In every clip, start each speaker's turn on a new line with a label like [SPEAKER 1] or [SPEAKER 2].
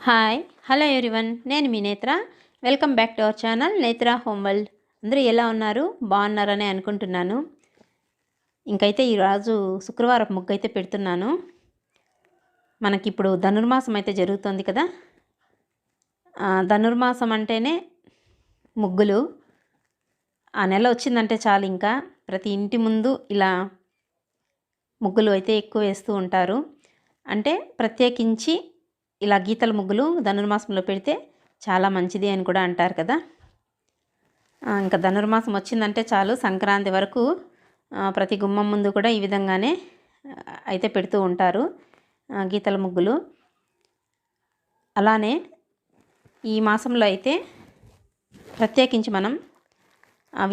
[SPEAKER 1] Hi hello everyone, నేను మీ నేత్ర. Welcome back to our channel నేత్ర హోమ్ వరల్డ్. అందరూ ఎలా ఉన్నారు? బాగున్నారని అనుకుంటున్నాను. ఇంకైతే ఈరోజు శుక్రవారం ముగ్గు అయితే పెడుతున్నాను. మనకిప్పుడు ధనుర్మాసం అయితే జరుగుతుంది కదా. ధనుర్మాసం అంటేనే ముగ్గులు. ఆ నెల వచ్చిందంటే చాలు, ఇంకా ప్రతి ఇంటి ముందు ఇలా ముగ్గులు అయితే ఎక్కువ వేస్తూ ఉంటారు. అంటే ప్రత్యేకించి ఇలా గీతల ముగ్గులు ధనుర్మాసంలో పెడితే చాలా మంచిది అని కూడా అంటారు కదా. ఇంకా ధనుర్మాసం వచ్చిందంటే చాలు, సంక్రాంతి వరకు ప్రతి గుమ్మం ముందు కూడా ఈ విధంగానే అయితే పెడుతూ ఉంటారు గీతల ముగ్గులు. అలానే ఈ మాసంలో అయితే ప్రత్యేకించి మనం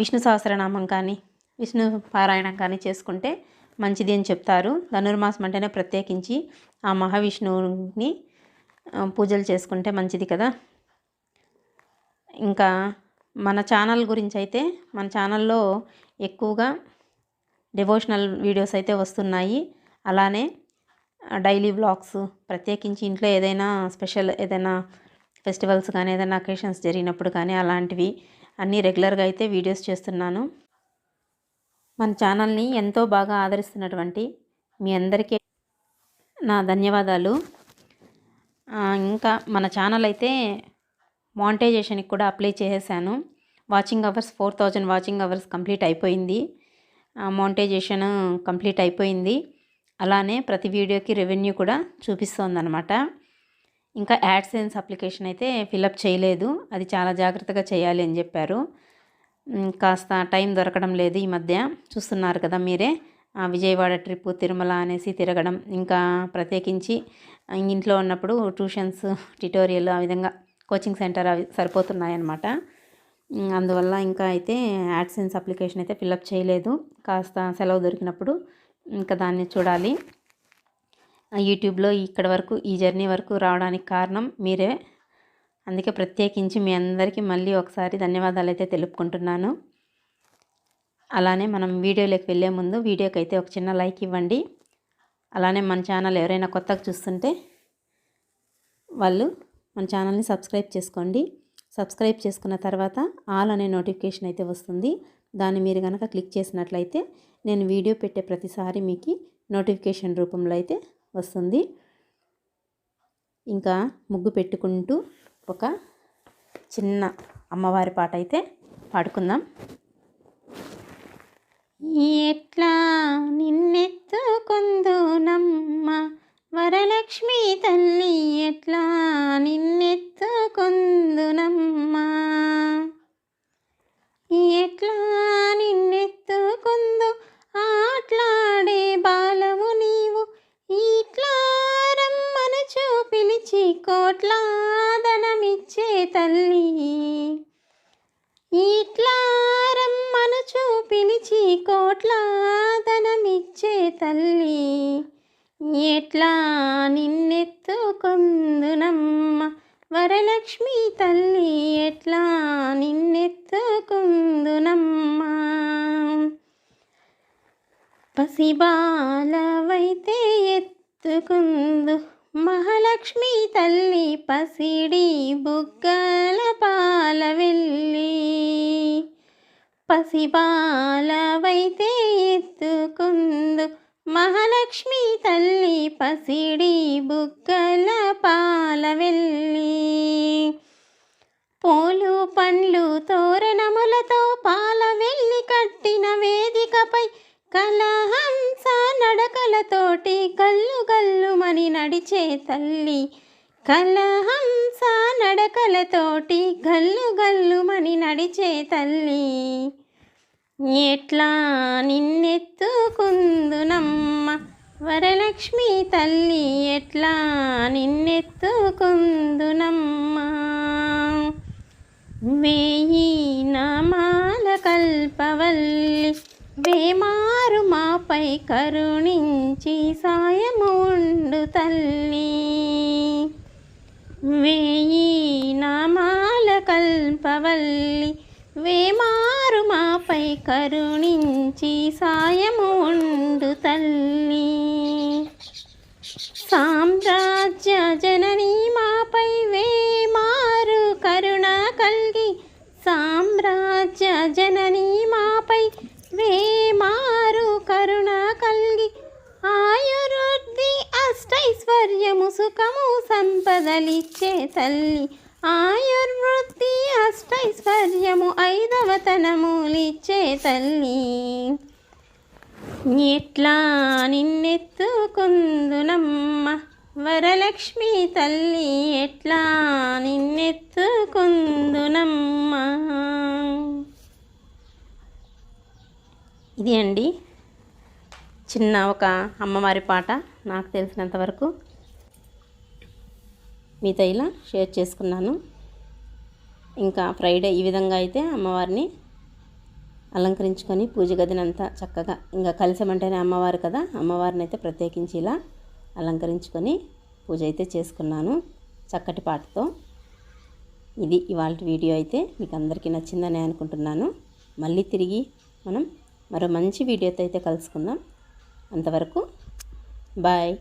[SPEAKER 1] విష్ణు సహస్రనామం కానీ విష్ణు పారాయణం కానీ చేసుకుంటే మంచిది అని చెప్తారు. ధనుర్మాసం అంటేనే ప్రత్యేకించి ఆ మహావిష్ణువుని పూజలు చేసుకుంటే మంచిది కదా. ఇంకా మన ఛానల్ గురించి అయితే, మన ఛానల్లో ఎక్కువగా డివోషనల్ వీడియోస్ అయితే వస్తున్నాయి. అలానే డైలీ వ్లాగ్స్, ప్రత్యేకించి ఇంట్లో ఏదైనా స్పెషల్ ఏదైనా ఫెస్టివల్స్ కానీ ఏదైనా అకేషన్స్ జరిగినప్పుడు కానీ అలాంటివి అన్నీ రెగ్యులర్గా అయితే వీడియోస్ చేస్తున్నాను. మన ఛానల్ని ఎంతో బాగా ఆదరిస్తున్నటువంటి మీ అందరికీ నా ధన్యవాదాలు. ఇంకా మన ఛానల్ అయితే మానిటైజేషన్కి కూడా అప్లై చేసేసాను. Watching hours 4000 watching hours complete అయిపోయింది. మానిటైజేషన్ కంప్లీట్ అయిపోయింది. అలానే ప్రతి వీడియోకి రెవెన్యూ కూడా చూపిస్తోందనమాట. ఇంకా యాడ్సెన్స్ అప్లికేషన్ అయితే ఫిలప్ చేయలేదు, అది చాలా జాగ్రత్తగా చేయాలి అని చెప్పారు. కాస్త టైం దొరకడం లేదు ఈ మధ్య. చూస్తున్నారు కదా మీరే, విజయవాడ ట్రిప్, తిరుమల అనేసి తిరగడం, ఇంకా ప్రత్యేకించి ఇంట్లో ఉన్నప్పుడు ట్యూషన్స్, ట్యుటోరియల్, ఆ విధంగా కోచింగ్ సెంటర్ అవి సరిపోతున్నాయన్నమాట. అందువల్ల ఇంకా అయితే యాడ్సెన్స్ అప్లికేషన్ అయితే ఫిలప్ చేయలేదు. కాస్త సెలవు దొరికినప్పుడు ఇంకా దాన్ని చూడాలి. యూట్యూబ్లో ఇక్కడ వరకు ఈ జర్నీ వరకు రావడానికి కారణం మీరే. అందుకే ప్రత్యేకించి మీ అందరికీ మళ్ళీ ఒకసారి ధన్యవాదాలు అయితే తెలుపుకుంటున్నాను. అలానే మనం వీడియోలోకి వెళ్ళే ముందు వీడియోకి అయితే ఒక చిన్న లైక్ ఇవ్వండి. అలానే మన ఛానల్ ఎవరైనా కొత్తగా చూస్తుంటే వాళ్ళు మన ఛానల్ని సబ్స్క్రైబ్ చేసుకోండి. సబ్స్క్రైబ్ చేసుకున్న తర్వాత ఆల్ అనే నోటిఫికేషన్ అయితే వస్తుంది. దాన్ని మీరు కనుక క్లిక్ చేసినట్లయితే నేను వీడియో పెట్టే ప్రతిసారి మీకు నోటిఫికేషన్ రూపంలో అయితే వస్తుంది. ఇంకా ముగ్గు పెట్టుకుంటూ ఒక చిన్న అమ్మవారి పాట అయితే పాడుకుందాం. ఎట్లా నిన్నెత్తుకొందునమ్మ వరలక్ష్మి తల్లి, ఎట్లా నిన్నెత్తుకొందునమ్మ, ఎట్లా నిన్నెత్తుకొందు ఆట్లాడే బాలము నీవు, ఇట్లా రమ్మనుచు పిలిచి కోట్ల ధనమిచ్చే తల్లి, ఇట్లా రమ్మనుచు పిలిచి కోట్ల ధనమిచ్చే తల్లి, ఎట్లా నిన్నెత్తుకొందునమ్మ వరలక్ష్మి తల్లి, ఎట్లా నిన్నెత్తుకొందునమ్మ. పసిబాలవైతే ఎత్తుకుందు మహాలక్ష్మి తల్లి, పసిడి బుగ్గల పాల వెళ్ళి, పసిబాలవైతే ఎత్తుకుందు మహాలక్ష్మి తల్లి, పసిడి బుగ్గల పాల వెళ్ళి, పూలు పండ్లు తోరణములతో పాల వెళ్ళి కట్టిన వేదికపై కలహంస నడకలతోటి గల్లు గల్లుమని నడిచే తల్లి, కలహంస నడకలతోటి గల్లు గల్లుమని నడిచే తల్లి, ఎట్లా నిన్నెత్తుకొందునమ్మ వరలక్ష్మి తల్లి, ఎట్లా నిన్నెత్తుకొందునమ్మ. వేయి నామాల కల్పవల్లి, వేమారు మాపై కరుణించి సాయము ఉండు తల్లి, వేయి నామాల కల్పవల్లి, వేమారు మాపై కరుణించి సాయము ఉండు తల్లి, సామ్రాజ్య జననీ మాపై మాపై వేమారు కరుణ కల్గి సామ్రాజ్య జననీ మాపై వేమారు కరుణ కల్గి ఆయుర్వృద్ధి అష్టైశ్వర్యము సుఖము సంపదలిచ్చే తల్లి ఆయుర్వృద్ధి అష్టైశ్వర్యము ఐదవతనములిచ్చే తల్లి ఎట్లా నిన్నెత్తుకుందునమ్మ వరలక్ష్మి తల్లి ఎట్లా నిన్నెత్తుకుందునమ్మ. ఇది అండి చిన్న ఒక అమ్మవారి పాట నాకు తెలిసినంతవరకు మీతో ఇలా షేర్ చేసుకున్నాను. ఇంకా ఫ్రైడే ఈ విధంగా అయితే అమ్మవారిని అలంకరించుకొని పూజ గదినంతా చక్కగా ఇంకా కలిసమంటేనే అమ్మవారు కదా, అమ్మవారిని అయితే ప్రత్యేకించి ఇలా అలంకరించుకొని పూజ అయితే చేసుకున్నాను చక్కటి పాటతో. ఇది ఇవాళ వీడియో అయితే మీకు అందరికీ నచ్చిందని అనుకుంటున్నాను. మళ్ళీ తిరిగి మనం మరో మంచి వీడియోతో అయితే కలుసుకుందాం. అంతవరకు బాయ్.